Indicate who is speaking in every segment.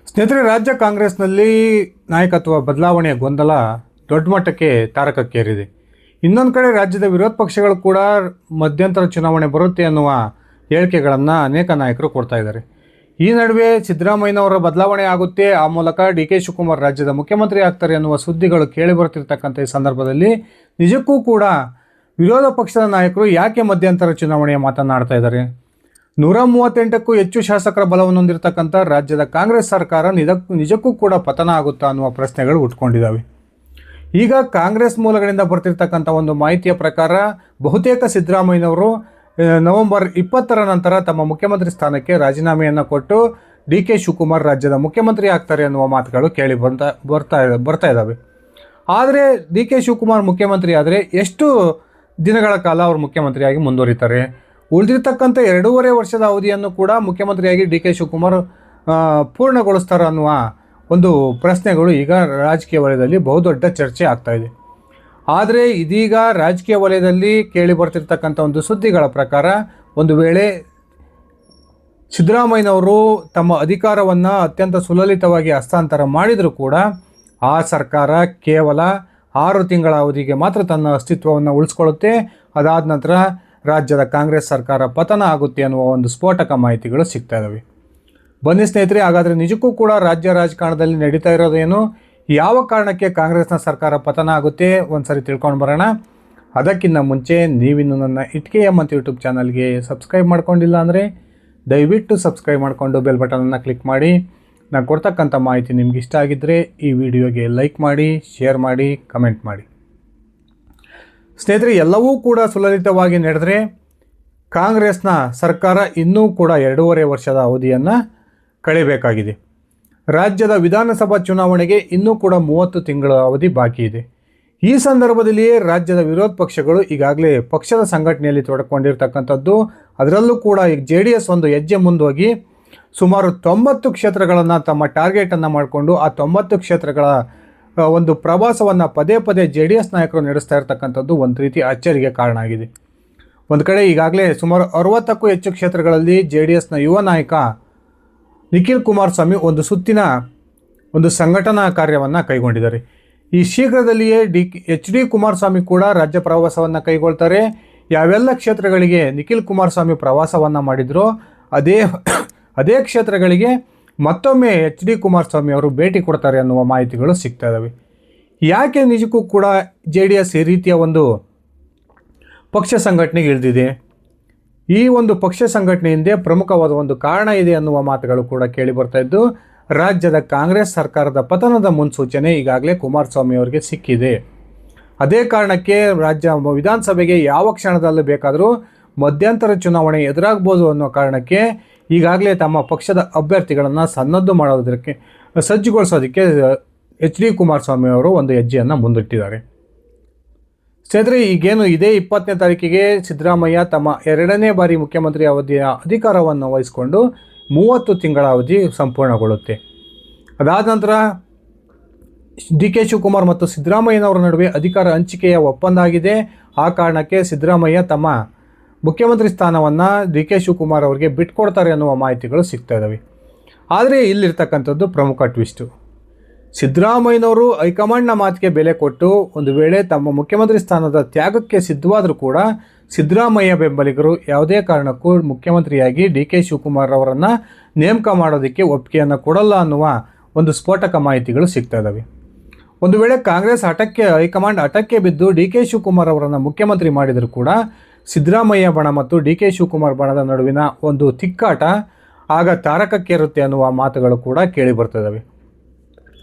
Speaker 1: ಸ್ನೇಹಿತರೆ, ರಾಜ್ಯ ಕಾಂಗ್ರೆಸ್ನಲ್ಲಿ ನಾಯಕತ್ವ ಬದಲಾವಣೆಯ ಗೊಂದಲ ದೊಡ್ಡ ಮಟ್ಟಕ್ಕೆ ತಾರಕಕ್ಕೇರಿದೆ. ಇನ್ನೊಂದು ಕಡೆ ರಾಜ್ಯದ ವಿರೋಧ ಪಕ್ಷಗಳು ಕೂಡ ಮಧ್ಯಂತರ ಚುನಾವಣೆ ಬರುತ್ತೆ ಅನ್ನುವ ಹೇಳಿಕೆಗಳನ್ನು ಅನೇಕ ನಾಯಕರು ಕೊಡ್ತಾ ಇದ್ದಾರೆ. ಈ ನಡುವೆ ಸಿದ್ದರಾಮಯ್ಯನವರ ಬದಲಾವಣೆ ಆಗುತ್ತೆ, ಆ ಮೂಲಕ ಡಿ.ಕೆ. ಶಿವಕುಮಾರ್ ರಾಜ್ಯದ ಮುಖ್ಯಮಂತ್ರಿ ಆಗ್ತಾರೆ ಅನ್ನುವ ಸುದ್ದಿಗಳು ಕೇಳಿ ಬರ್ತಿರ್ತಕ್ಕಂಥ ಈ ಸಂದರ್ಭದಲ್ಲಿ ನಿಜಕ್ಕೂ ಕೂಡ ವಿರೋಧ ಪಕ್ಷದ ನಾಯಕರು ಯಾಕೆ ಮಧ್ಯಂತರ ಚುನಾವಣೆಯ ಮಾತನಾಡ್ತಾ ಇದ್ದಾರೆ? 138ಕ್ಕೂ ಹೆಚ್ಚು ಶಾಸಕರ ಬಲವನ್ನು ಹೊಂದಿರತಕ್ಕಂಥ ರಾಜ್ಯದ ಕಾಂಗ್ರೆಸ್ ಸರ್ಕಾರ ನಿಜಕ್ಕೂ ಕೂಡ ಪತನ ಆಗುತ್ತಾ ಅನ್ನುವ ಪ್ರಶ್ನೆಗಳು ಹುಟ್ಕೊಂಡಿದ್ದಾವೆ. ಈಗ ಕಾಂಗ್ರೆಸ್ ಮೂಲಗಳಿಂದ ಬರ್ತಿರ್ತಕ್ಕಂಥ ಒಂದು ಮಾಹಿತಿಯ ಪ್ರಕಾರ ಬಹುತೇಕ ಸಿದ್ದರಾಮಯ್ಯನವರು ನವೆಂಬರ್ 20ರ ನಂತರ ತಮ್ಮ ಮುಖ್ಯಮಂತ್ರಿ ಸ್ಥಾನಕ್ಕೆ ರಾಜೀನಾಮೆಯನ್ನು ಕೊಟ್ಟು ಡಿ.ಕೆ. ಶಿವಕುಮಾರ್ ರಾಜ್ಯದ ಮುಖ್ಯಮಂತ್ರಿ ಆಗ್ತಾರೆ ಅನ್ನುವ ಮಾತುಗಳು ಕೇಳಿ ಬರ್ತಾ ಇದ್ದಾವೆ. ಆದರೆ ಡಿ.ಕೆ. ಶಿವಕುಮಾರ್ ಮುಖ್ಯಮಂತ್ರಿ ಆದರೆ ಎಷ್ಟು ದಿನಗಳ ಕಾಲ ಅವರು ಮುಖ್ಯಮಂತ್ರಿಯಾಗಿ ಮುಂದುವರಿತಾರೆ? ಉಳಿದಿರ್ತಕ್ಕಂಥ 2.5 ವರ್ಷದ ಅವಧಿಯನ್ನು ಕೂಡ ಮುಖ್ಯಮಂತ್ರಿಯಾಗಿ ಡಿ.ಕೆ. ಶಿವಕುಮಾರ್ ಪೂರ್ಣಗೊಳಿಸ್ತಾರೆ ಅನ್ನುವ ಒಂದು ಪ್ರಶ್ನೆಗಳು ಈಗ ರಾಜಕೀಯ ವಲಯದಲ್ಲಿ ಬಹುದೊಡ್ಡ ಚರ್ಚೆ ಆಗ್ತಾ ಇದೆ. ಆದರೆ ಇದೀಗ ರಾಜಕೀಯ ವಲಯದಲ್ಲಿ ಕೇಳಿ ಬರ್ತಿರ್ತಕ್ಕಂಥ ಒಂದು ಸುದ್ದಿಗಳ ಪ್ರಕಾರ ಒಂದು ವೇಳೆ ಸಿದ್ದರಾಮಯ್ಯನವರು ತಮ್ಮ ಅಧಿಕಾರವನ್ನು ಅತ್ಯಂತ ಸುಲಲಿತವಾಗಿ ಹಸ್ತಾಂತರ ಮಾಡಿದರೂ ಕೂಡ ಆ ಸರ್ಕಾರ ಕೇವಲ 6 ತಿಂಗಳ ಅವಧಿಗೆ ಮಾತ್ರ ತನ್ನ ಅಸ್ತಿತ್ವವನ್ನು ಉಳಿಸ್ಕೊಳ್ಳುತ್ತೆ. ಅದಾದ ನಂತರ ರಾಜ್ಯದ ಕಾಂಗ್ರೆಸ್ ಸರ್ಕಾರ ಪತನ ಆಗುತ್ತೆ ಅನ್ನುವ ಒಂದು ಸ್ಫೋಟಕ ಮಾಹಿತಿಗಳು ಸಿಗ್ತಾ ಇದ್ದಾವೆ. ಬನ್ನಿ ಸ್ನೇಹಿತರೆ, ಹಾಗಾದರೆ ನಿಜಕ್ಕೂ ಕೂಡ ರಾಜ್ಯ ರಾಜಕಾರಣದಲ್ಲಿ ನಡೀತಾ ಇರೋದೇನು, ಯಾವ ಕಾರಣಕ್ಕೆ ಕಾಂಗ್ರೆಸ್ನ ಸರ್ಕಾರ ಪತನ ಆಗುತ್ತೆ ಒಂದ್ಸರಿ ತಿಳ್ಕೊಂಡು ಬರೋಣ. ಅದಕ್ಕಿಂತ ಮುಂಚೆ ನೀವಿನ್ನು ನನ್ನ ಇಟ್ಕೆ ಎಂ ಅಂತ ಯೂಟ್ಯೂಬ್ ಚಾನಲ್ಗೆ ಸಬ್ಸ್ಕ್ರೈಬ್ ಮಾಡ್ಕೊಂಡಿಲ್ಲ ಅಂದರೆ ದಯವಿಟ್ಟು ಸಬ್ಸ್ಕ್ರೈಬ್ ಮಾಡಿಕೊಂಡು ಬೆಲ್ ಬಟನನ್ನು ಕ್ಲಿಕ್ ಮಾಡಿ. ನಾನು ಕೊಡ್ತಕ್ಕಂಥ ಮಾಹಿತಿ ನಿಮ್ಗೆ ಇಷ್ಟ ಆಗಿದ್ದರೆ ಈ ವಿಡಿಯೋಗೆ ಲೈಕ್ ಮಾಡಿ, ಶೇರ್ ಮಾಡಿ, ಕಮೆಂಟ್ ಮಾಡಿ. ಸ್ನೇಹಿತರೆ, ಎಲ್ಲವೂ ಕೂಡ ಸುಲಲಿತವಾಗಿ ನಡೆದರೆ ಕಾಂಗ್ರೆಸ್ನ ಸರ್ಕಾರ ಇನ್ನೂ ಕೂಡ 2.5 ವರ್ಷದ ಅವಧಿಯನ್ನು ಕಳೆಯಬೇಕಾಗಿದೆ. ರಾಜ್ಯದ ವಿಧಾನಸಭಾ ಚುನಾವಣೆಗೆ ಇನ್ನೂ ಕೂಡ 30 ತಿಂಗಳ ಅವಧಿ ಬಾಕಿ ಇದೆ. ಈ ಸಂದರ್ಭದಲ್ಲಿಯೇ ರಾಜ್ಯದ ವಿರೋಧ ಪಕ್ಷಗಳು ಈಗಾಗಲೇ ಪಕ್ಷದ ಸಂಘಟನೆಯಲ್ಲಿ ತೊಡಕೊಂಡಿರ್ತಕ್ಕಂಥದ್ದು. ಅದರಲ್ಲೂ ಕೂಡ ಈಗ JDS ಒಂದು ಹೆಜ್ಜೆ ಮುಂದೋಗಿ ಸುಮಾರು 90 ಕ್ಷೇತ್ರಗಳನ್ನು ತಮ್ಮ ಟಾರ್ಗೆಟನ್ನು ಮಾಡಿಕೊಂಡು ಆ 90 ಕ್ಷೇತ್ರಗಳ ಒಂದು ಪ್ರವಾಸವನ್ನು ಪದೇ ಪದೇ JDS ನಾಯಕರು ನಡೆಸ್ತಾ ಇರ್ತಕ್ಕಂಥದ್ದು ಒಂದು ರೀತಿ ಅಚ್ಚರಿಗೆ ಕಾರಣ ಆಗಿದೆ. ಒಂದು ಕಡೆ ಈಗಾಗಲೇ ಸುಮಾರು 60ಕ್ಕೂ ಹೆಚ್ಚು ಕ್ಷೇತ್ರಗಳಲ್ಲಿ JDSನ ಯುವ ನಾಯಕ ನಿಖಿಲ್ ಕುಮಾರಸ್ವಾಮಿ ಒಂದು ಸುತ್ತಿನ ಒಂದು ಸಂಘಟನಾ ಕಾರ್ಯವನ್ನು ಕೈಗೊಂಡಿದ್ದಾರೆ. ಈ ಶೀಘ್ರದಲ್ಲಿಯೇ HD ಕುಮಾರಸ್ವಾಮಿ ಕೂಡ ರಾಜ್ಯ ಪ್ರವಾಸವನ್ನು ಕೈಗೊಳ್ತಾರೆ. ಯಾವೆಲ್ಲ ಕ್ಷೇತ್ರಗಳಿಗೆ ನಿಖಿಲ್ ಕುಮಾರಸ್ವಾಮಿ ಪ್ರವಾಸವನ್ನು ಮಾಡಿದರೋ ಅದೇ ಕ್ಷೇತ್ರಗಳಿಗೆ ಮತ್ತೊಮ್ಮೆ HD ಕುಮಾರಸ್ವಾಮಿ ಅವರು ಭೇಟಿ ಕೊಡ್ತಾರೆ ಅನ್ನುವ ಮಾಹಿತಿಗಳು ಸಿಗ್ತಾ ಇದ್ದಾವೆ. ಯಾಕೆ ನಿಜಕ್ಕೂ ಕೂಡ JDS ಈ ರೀತಿಯ ಒಂದು ಪಕ್ಷ ಸಂಘಟನೆಗೆ ಇಳಿದಿದೆ? ಈ ಒಂದು ಪಕ್ಷ ಸಂಘಟನೆ ಹಿಂದೆ ಪ್ರಮುಖವಾದ ಒಂದು ಕಾರಣ ಇದೆ ಅನ್ನುವ ಮಾತುಗಳು ಕೂಡ ಕೇಳಿ ಬರ್ತಾ ಇದ್ದು, ರಾಜ್ಯದ ಕಾಂಗ್ರೆಸ್ ಸರ್ಕಾರದ ಪತನದ ಮುನ್ಸೂಚನೆ ಈಗಾಗಲೇ ಕುಮಾರಸ್ವಾಮಿ ಅವರಿಗೆ ಸಿಕ್ಕಿದೆ. ಅದೇ ಕಾರಣಕ್ಕೆ ರಾಜ್ಯ ವಿಧಾನಸಭೆಗೆ ಯಾವ ಕ್ಷಣದಲ್ಲೂ ಬೇಕಾದರೂ ಮಧ್ಯಂತರ ಚುನಾವಣೆ ಎದುರಾಗ್ಬೋದು ಅನ್ನೋ ಕಾರಣಕ್ಕೆ ಈಗಾಗಲೇ ತಮ್ಮ ಪಕ್ಷದ ಅಭ್ಯರ್ಥಿಗಳನ್ನು ಸಜ್ಜುಗೊಳಿಸೋದಕ್ಕೆ HD ಕುಮಾರಸ್ವಾಮಿ ಅವರು ಒಂದು ಹೆಜ್ಜೆಯನ್ನು ಮುಂದಿಟ್ಟಿದ್ದಾರೆ. ಸ್ನೇಹಿತರೆ, ಈಗೇನು ಇದೇ 20ನೇ ತಾರೀಕಿಗೆ ಸಿದ್ದರಾಮಯ್ಯ ತಮ್ಮ 2ನೇ ಬಾರಿ ಮುಖ್ಯಮಂತ್ರಿ ಅವಧಿಯ ಅಧಿಕಾರವನ್ನು ವಹಿಸಿಕೊಂಡು 30 ತಿಂಗಳ ಅವಧಿ ಸಂಪೂರ್ಣಗೊಳ್ಳುತ್ತೆ. ಅದಾದ ನಂತರ ಡಿ.ಕೆ. ಶಿವಕುಮಾರ್ ಮತ್ತು ಸಿದ್ದರಾಮಯ್ಯನವರ ನಡುವೆ ಅಧಿಕಾರ ಹಂಚಿಕೆಯ ಒಪ್ಪಂದ ಆಗಿದೆ. ಆ ಕಾರಣಕ್ಕೆ ಸಿದ್ದರಾಮಯ್ಯ ತಮ್ಮ ಮುಖ್ಯಮಂತ್ರಿ ಸ್ಥಾನವನ್ನು ಡಿ.ಕೆ. ಶಿವಕುಮಾರ್ ಅವರಿಗೆ ಬಿಟ್ಕೊಡ್ತಾರೆ ಅನ್ನುವ ಮಾಹಿತಿಗಳು ಸಿಗ್ತಾ ಇದ್ದಾವೆ. ಆದರೆ ಇಲ್ಲಿರ್ತಕ್ಕಂಥದ್ದು ಪ್ರಮುಖ ಟ್ವಿಸ್ಟು. ಸಿದ್ದರಾಮಯ್ಯನವರು ಹೈಕಮಾಂಡ್ನ ಮಾತಿಗೆ ಬೆಲೆ ಕೊಟ್ಟು ಒಂದು ವೇಳೆ ತಮ್ಮ ಮುಖ್ಯಮಂತ್ರಿ ಸ್ಥಾನದ ತ್ಯಾಗಕ್ಕೆ ಸಿದ್ಧವಾದರೂ ಕೂಡ ಸಿದ್ದರಾಮಯ್ಯ ಬೆಂಬಲಿಗರು ಯಾವುದೇ ಕಾರಣಕ್ಕೂ ಮುಖ್ಯಮಂತ್ರಿಯಾಗಿ ಡಿ.ಕೆ. ಶಿವಕುಮಾರ್ ಅವರನ್ನು ನೇಮಕ ಮಾಡೋದಕ್ಕೆ ಒಪ್ಪಿಗೆಯನ್ನು ಕೊಡಲ್ಲ ಅನ್ನುವ ಒಂದು ಸ್ಫೋಟಕ ಮಾಹಿತಿಗಳು ಸಿಗ್ತಾ ಇದ್ದಾವೆ. ಒಂದು ವೇಳೆ ಕಾಂಗ್ರೆಸ್ ಹೈಕಮಾಂಡ್ ಹಠಕ್ಕೆ ಬಿದ್ದು ಡಿ.ಕೆ. ಶಿವಕುಮಾರ್ ಅವರನ್ನು ಮುಖ್ಯಮಂತ್ರಿ ಮಾಡಿದರೂ ಕೂಡ ಸಿದ್ದರಾಮಯ್ಯ ಬಣ ಮತ್ತು ಡಿ.ಕೆ. ಶಿವಕುಮಾರ್ ಬಣದ ನಡುವಿನ ಒಂದು ತಿಕ್ಕಾಟ ಆಗ ತಾರಕಕ್ಕೇರುತ್ತೆ ಅನ್ನುವ ಮಾತುಗಳು ಕೂಡ ಕೇಳಿ ಬರ್ತದವೆ.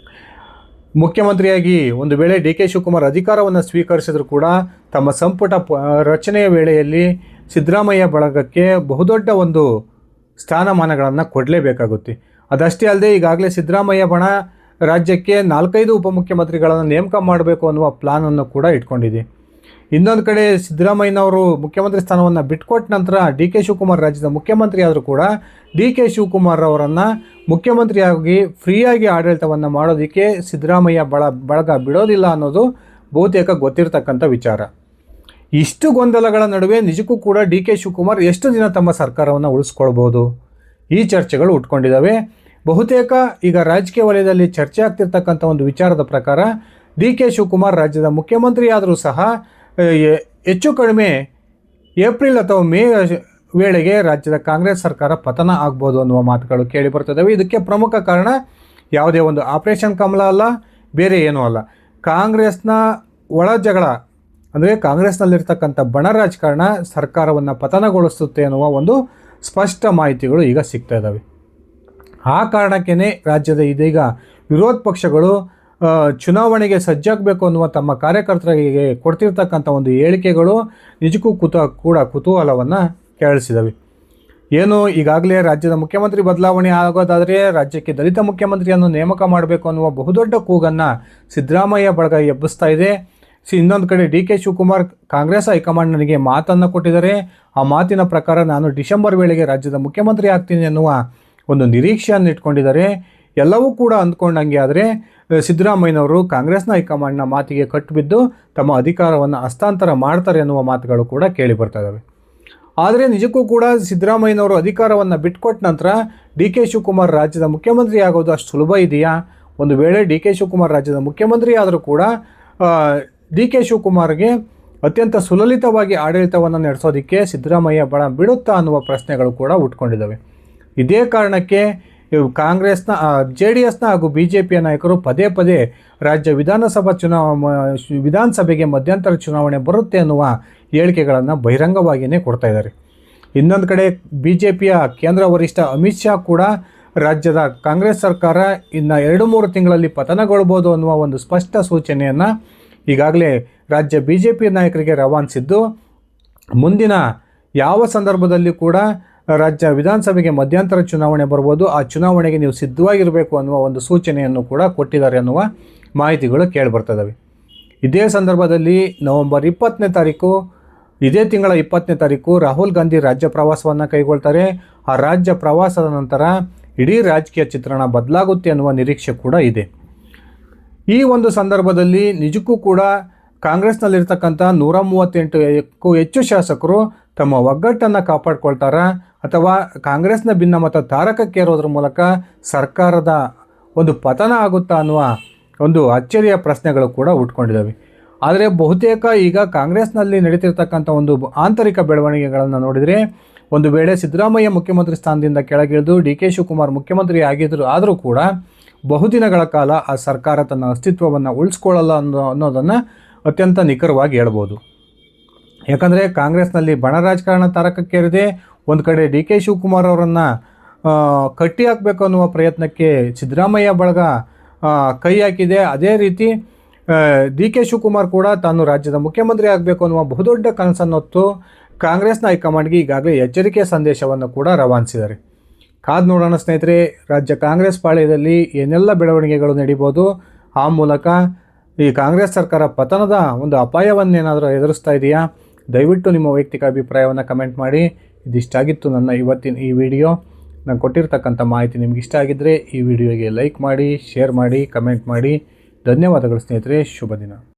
Speaker 1: ಮುಖ್ಯಮಂತ್ರಿಯಾಗಿ ಒಂದು ವೇಳೆ ಡಿ.ಕೆ. ಶಿವಕುಮಾರ್ ಅಧಿಕಾರವನ್ನು ಸ್ವೀಕರಿಸಿದರೂ ಕೂಡ ತಮ್ಮ ಸಂಪುಟ ರಚನೆಯ ವೇಳೆಯಲ್ಲಿ ಸಿದ್ದರಾಮಯ್ಯ ಬಳಗಕ್ಕೆ ಬಹುದೊಡ್ಡ ಒಂದು ಸ್ಥಾನಮಾನಗಳನ್ನು ಕೊಡಲೇಬೇಕಾಗುತ್ತೆ. ಅದಷ್ಟೇ ಅಲ್ಲದೆ ಈಗಾಗಲೇ ಸಿದ್ದರಾಮಯ್ಯ ಬಣ ರಾಜ್ಯಕ್ಕೆ 4-5 ಉಪಮುಖ್ಯಮಂತ್ರಿಗಳನ್ನು ನೇಮಕ ಮಾಡಬೇಕು ಅನ್ನುವ ಪ್ಲಾನನ್ನು ಕೂಡ ಇಟ್ಕೊಂಡಿದೆ. ಇನ್ನೊಂದು ಕಡೆ ಸಿದ್ದರಾಮಯ್ಯನವರು ಮುಖ್ಯಮಂತ್ರಿ ಸ್ಥಾನವನ್ನು ಬಿಟ್ಕೊಟ್ಟ ನಂತರ ಡಿ.ಕೆ. ಶಿವಕುಮಾರ್ ರಾಜ್ಯದ ಮುಖ್ಯಮಂತ್ರಿ ಆದರೂ ಕೂಡ ಡಿ.ಕೆ. ಶಿವಕುಮಾರ್ ಅವರನ್ನು ಮುಖ್ಯಮಂತ್ರಿಯಾಗಿ ಫ್ರೀಯಾಗಿ ಆಡಳಿತವನ್ನು ಮಾಡೋದಕ್ಕೆ ಸಿದ್ದರಾಮಯ್ಯ ಬಳಗ ಬಿಡೋದಿಲ್ಲ ಅನ್ನೋದು ಬಹುತೇಕ ಗೊತ್ತಿರತಕ್ಕಂಥ ವಿಚಾರ. ಇಷ್ಟು ಗೊಂದಲಗಳ ನಡುವೆ ನಿಜಕ್ಕೂ ಕೂಡ ಡಿ.ಕೆ. ಶಿವಕುಮಾರ್ ಎಷ್ಟು ದಿನ ತಮ್ಮ ಸರ್ಕಾರವನ್ನು ಉಳಿಸ್ಕೊಳ್ಬೋದು? ಈ ಚರ್ಚೆಗಳು ಉಟ್ಕೊಂಡಿದ್ದಾವೆ. ಬಹುತೇಕ ಈಗ ರಾಜಕೀಯ ವಲಯದಲ್ಲಿ ಚರ್ಚೆ ಆಗ್ತಿರ್ತಕ್ಕಂಥ ಒಂದು ವಿಚಾರದ ಪ್ರಕಾರ ಡಿ ಕೆ ಶಿವಕುಮಾರ್ ರಾಜ್ಯದ ಮುಖ್ಯಮಂತ್ರಿ ಆದರೂ ಸಹ ಹೆಚ್ಚು ಕಡಿಮೆ ಏಪ್ರಿಲ್ ಅಥವಾ ಮೇ ವೇಳೆಗೆ ರಾಜ್ಯದ ಕಾಂಗ್ರೆಸ್ ಸರ್ಕಾರ ಪತನ ಆಗ್ಬೋದು ಅನ್ನುವ ಮಾತುಗಳು ಕೇಳಿ ಬರ್ತದವೆ. ಇದಕ್ಕೆ ಪ್ರಮುಖ ಕಾರಣ ಯಾವುದೇ ಒಂದು ಆಪರೇಷನ್ ಕಮಲ ಅಲ್ಲ, ಬೇರೆ ಏನೂ ಅಲ್ಲ. ಕಾಂಗ್ರೆಸ್ನ ಒಳ ಜಗಳ ಅಂದರೆ ಕಾಂಗ್ರೆಸ್ನಲ್ಲಿರ್ತಕ್ಕಂಥ ಬಣ ರಾಜಕಾರಣ ಸರ್ಕಾರವನ್ನು ಪತನಗೊಳಿಸುತ್ತೆ ಅನ್ನುವ ಒಂದು ಸ್ಪಷ್ಟ ಮಾಹಿತಿಗಳು ಈಗ ಸಿಗ್ತಾ ಇದ್ದಾವೆ. ಆ ಕಾರಣಕ್ಕೇ ರಾಜ್ಯದ ಇದೀಗ ವಿರೋಧ ಪಕ್ಷಗಳು ಚುನಾವಣೆಗೆ ಸಜ್ಜಾಗಬೇಕು ಅನ್ನುವ ತಮ್ಮ ಕಾರ್ಯಕರ್ತರಿಗೆ ಕೊಡ್ತಿರ್ತಕ್ಕಂಥ ಒಂದು ಹೇಳಿಕೆಗಳು ನಿಜಕ್ಕೂ ಕುತೂಹಲವನ್ನು ಕೆರಳಿಸಿದವೆ. ಏನು ಈಗಾಗಲೇ ರಾಜ್ಯದ ಮುಖ್ಯಮಂತ್ರಿ ಬದಲಾವಣೆ ಆಗೋದಾದರೆ ರಾಜ್ಯಕ್ಕೆ ದಲಿತ ಮುಖ್ಯಮಂತ್ರಿಯನ್ನು ನೇಮಕ ಮಾಡಬೇಕು ಅನ್ನುವ ಬಹುದೊಡ್ಡ ಕೂಗನ್ನು ಸಿದ್ದರಾಮಯ್ಯ ಬಳಗ ಎಬ್ಬಿಸ್ತಾ ಇದೆ. ಇನ್ನೊಂದು ಕಡೆ D K Shivakumar Congress high command ನನಗೆ ಮಾತನ್ನು ಕೊಟ್ಟಿದ್ದಾರೆ. ಆ ಮಾತಿನ ಪ್ರಕಾರ ನಾನು ಡಿಸೆಂಬರ್ ವೇಳೆಗೆ ರಾಜ್ಯದ ಮುಖ್ಯಮಂತ್ರಿ ಆಗ್ತೀನಿ ಅನ್ನುವ ಒಂದು ನಿರೀಕ್ಷೆಯನ್ನು ಇಟ್ಕೊಂಡಿದ್ದಾರೆ. ಎಲ್ಲವೂ ಕೂಡ ಅಂದ್ಕೊಂಡಂಗೆ ಆದರೆ ಸಿದ್ದರಾಮಯ್ಯನವರು ಕಾಂಗ್ರೆಸ್ನ ಹೈಕಮಾಂಡ್ನ ಮಾತಿಗೆ ಕಟ್ಟಿಬಿದ್ದು ತಮ್ಮ ಅಧಿಕಾರವನ್ನು ಹಸ್ತಾಂತರ ಮಾಡ್ತಾರೆ ಅನ್ನುವ ಮಾತುಗಳು ಕೂಡ ಕೇಳಿ ಬರ್ತಾ ಇದ್ದಾವೆ. ಆದರೆ ನಿಜಕ್ಕೂ ಕೂಡ ಸಿದ್ದರಾಮಯ್ಯನವರು ಅಧಿಕಾರವನ್ನು ಬಿಟ್ಕೊಟ್ಟ ನಂತರ ಡಿ ಕೆ ಶಿವಕುಮಾರ್ ರಾಜ್ಯದ ಮುಖ್ಯಮಂತ್ರಿ ಆಗೋದು ಅಷ್ಟು ಸುಲಭ ಇದೆಯಾ? ಒಂದು ವೇಳೆ ಡಿ ಕೆ ಶಿವಕುಮಾರ್ ರಾಜ್ಯದ ಮುಖ್ಯಮಂತ್ರಿ ಆದರೂ ಕೂಡ ಡಿ ಕೆ ಶಿವಕುಮಾರ್ಗೆ ಅತ್ಯಂತ ಸುಲಲಿತವಾಗಿ ಆಡಳಿತವನ್ನು ನಡೆಸೋದಕ್ಕೆ ಸಿದ್ದರಾಮಯ್ಯ ಬಣ ಬಿಡುತ್ತಾ ಅನ್ನುವ ಪ್ರಶ್ನೆಗಳು ಕೂಡ ಹುಟ್ಕೊಂಡಿದ್ದಾವೆ. ಇದೇ ಕಾರಣಕ್ಕೆ ಕಾಂಗ್ರೆಸ್ನ JDSನ ಹಾಗೂ BJPಯ ನಾಯಕರು ಪದೇ ಪದೇ ರಾಜ್ಯ ವಿಧಾನಸಭೆಗೆ ಮಧ್ಯಂತರ ಚುನಾವಣೆ ಬರುತ್ತೆ ಅನ್ನುವ ಹೇಳಿಕೆಗಳನ್ನು ಬಹಿರಂಗವಾಗಿಯೇ ಕೊಡ್ತಾ ಇದ್ದಾರೆ. ಇನ್ನೊಂದು ಕಡೆ BJPಯ ಕೇಂದ್ರ ವರಿಷ್ಠ ಅಮಿತ್ ಶಾ ಕೂಡ ರಾಜ್ಯದ ಕಾಂಗ್ರೆಸ್ ಸರ್ಕಾರ ಇನ್ನು 2-3 ತಿಂಗಳಲ್ಲಿ ಪತನಗೊಳ್ಬೋದು ಅನ್ನುವ ಒಂದು ಸ್ಪಷ್ಟ ಸೂಚನೆಯನ್ನು ಈಗಾಗಲೇ ರಾಜ್ಯ BJP ನಾಯಕರಿಗೆ ರವಾನಿಸಿದ್ದು, ಮುಂದಿನ ಯಾವ ಸಂದರ್ಭದಲ್ಲಿ ಕೂಡ ರಾಜ್ಯ ವಿಧಾನಸಭೆಗೆ ಮಧ್ಯಂತರ ಚುನಾವಣೆ ಬರ್ಬೋದು, ಆ ಚುನಾವಣೆಗೆ ನೀವು ಸಿದ್ಧವಾಗಿರಬೇಕು ಅನ್ನುವ ಒಂದು ಸೂಚನೆಯನ್ನು ಕೂಡ ಕೊಟ್ಟಿದ್ದಾರೆ ಅನ್ನುವ ಮಾಹಿತಿಗಳು ಕೇಳಿಬರ್ತದವೆ. ಇದೇ ಸಂದರ್ಭದಲ್ಲಿ ನವೆಂಬರ್ 20ನೇ ತಾರೀಕು, ಇದೇ ತಿಂಗಳ 20ನೇ ತಾರೀಕು ರಾಹುಲ್ ಗಾಂಧಿ ರಾಜ್ಯ ಪ್ರವಾಸವನ್ನು ಕೈಗೊಳ್ತಾರೆ. ಆ ರಾಜ್ಯ ಪ್ರವಾಸದ ನಂತರ ಇಡೀ ರಾಜಕೀಯ ಚಿತ್ರಣ ಬದಲಾಗುತ್ತೆ ಅನ್ನುವ ನಿರೀಕ್ಷೆ ಕೂಡ ಇದೆ. ಈ ಒಂದು ಸಂದರ್ಭದಲ್ಲಿ ನಿಜಕ್ಕೂ ಕೂಡ ಕಾಂಗ್ರೆಸ್ನಲ್ಲಿರ್ತಕ್ಕಂಥ 138ಕ್ಕೂ ಹೆಚ್ಚು ಶಾಸಕರು ತಮ್ಮ ಒಗ್ಗಟ್ಟನ್ನು ಕಾಪಾಡ್ಕೊಳ್ತಾರಾ ಅಥವಾ ಕಾಂಗ್ರೆಸ್ನ ಭಿನ್ನಮತ ತಾರಕಕ್ಕೇರೋದ್ರ ಮೂಲಕ ಸರ್ಕಾರದ ಒಂದು ಪತನ ಆಗುತ್ತಾ ಅನ್ನುವ ಒಂದು ಅಚ್ಚರಿಯ ಪ್ರಶ್ನೆಗಳು ಕೂಡ ಹುಟ್ಕೊಂಡಿದ್ದಾವೆ. ಆದರೆ ಬಹುತೇಕ ಈಗ ಕಾಂಗ್ರೆಸ್ನಲ್ಲಿ ನಡೀತಿರ್ತಕ್ಕಂಥ ಒಂದು ಆಂತರಿಕ ಬೆಳವಣಿಗೆಗಳನ್ನು ನೋಡಿದರೆ, ಒಂದು ವೇಳೆ ಸಿದ್ದರಾಮಯ್ಯ ಮುಖ್ಯಮಂತ್ರಿ ಸ್ಥಾನದಿಂದ ಕೆಳಗಿಳಿದು ಡಿ ಕೆ ಶಿವಕುಮಾರ್ ಮುಖ್ಯಮಂತ್ರಿ ಆದರೂ ಕೂಡ ಬಹುದಿನಗಳ ಕಾಲ ಆ ಸರ್ಕಾರ ತನ್ನ ಅಸ್ತಿತ್ವವನ್ನು ಉಳಿಸ್ಕೊಳ್ಳಲ್ಲ ಅನ್ನೋದನ್ನು ಅತ್ಯಂತ ನಿಖರವಾಗಿ ಹೇಳ್ಬೋದು. ಯಾಕಂದರೆ ಕಾಂಗ್ರೆಸ್ನಲ್ಲಿ ಬಣ ರಾಜಕಾರಣ ತಾರಕಕ್ಕೇರಿದೆ. ಒಂದು ಕಡೆ ಡಿ ಕೆ ಶಿವಕುಮಾರ್ ಅವರನ್ನು ಕಟ್ಟಿ ಹಾಕಬೇಕು ಅನ್ನುವ ಪ್ರಯತ್ನಕ್ಕೆ ಸಿದ್ದರಾಮಯ್ಯ ಬಳಗ ಕೈ ಹಾಕಿದೆ. ಅದೇ ರೀತಿ ಡಿ ಕೆ ಶಿವಕುಮಾರ್ ಕೂಡ ತಾನು ರಾಜ್ಯದ ಮುಖ್ಯಮಂತ್ರಿ ಆಗಬೇಕು ಅನ್ನುವ ಬಹುದೊಡ್ಡ ಕನಸನ್ನು ಹೊತ್ತು ಕಾಂಗ್ರೆಸ್ನ ಹೈಕಮಾಂಡ್ಗೆ ಈಗಾಗಲೇ ಎಚ್ಚರಿಕೆ ಸಂದೇಶವನ್ನು ಕೂಡ ರವಾನಿಸಿದ್ದಾರೆ. ಕಾದು ನೋಡೋಣ ಸ್ನೇಹಿತರೆ, ರಾಜ್ಯ ಕಾಂಗ್ರೆಸ್ ಪಾಳ್ಯದಲ್ಲಿ ಏನೆಲ್ಲ ಬೆಳವಣಿಗೆಗಳು ನಡೀಬೋದು, ಆ ಮೂಲಕ ಈ ಕಾಂಗ್ರೆಸ್ ಸರ್ಕಾರ ಪತನದ ಒಂದು ಅಪಾಯವನ್ನೇನಾದರೂ ಎದುರಿಸ್ತಾ ಇದೆಯಾ? ದಯವಿಟ್ಟು ನಿಮ್ಮ ವೈಯಕ್ತಿಕ ಅಭಿಪ್ರಾಯವನ್ನು ಕಮೆಂಟ್ ಮಾಡಿ. ಇದಿಷ್ಟಾಗಿತ್ತು ನನ್ನ ಇವತ್ತಿನ ಈ ವಿಡಿಯೋ. ನಾನು ಕೊಟ್ಟಿರ್ತಕ್ಕಂಥ ಮಾಹಿತಿ ನಿಮ್ಗೆ ಇಷ್ಟ ಆಗಿದ್ದರೆ ಈ ವಿಡಿಯೋಗೆ ಲೈಕ್ ಮಾಡಿ, ಶೇರ್ ಮಾಡಿ, ಕಮೆಂಟ್ ಮಾಡಿ. ಧನ್ಯವಾದಗಳು ಸ್ನೇಹಿತರೆ. ಶುಭ ದಿನ.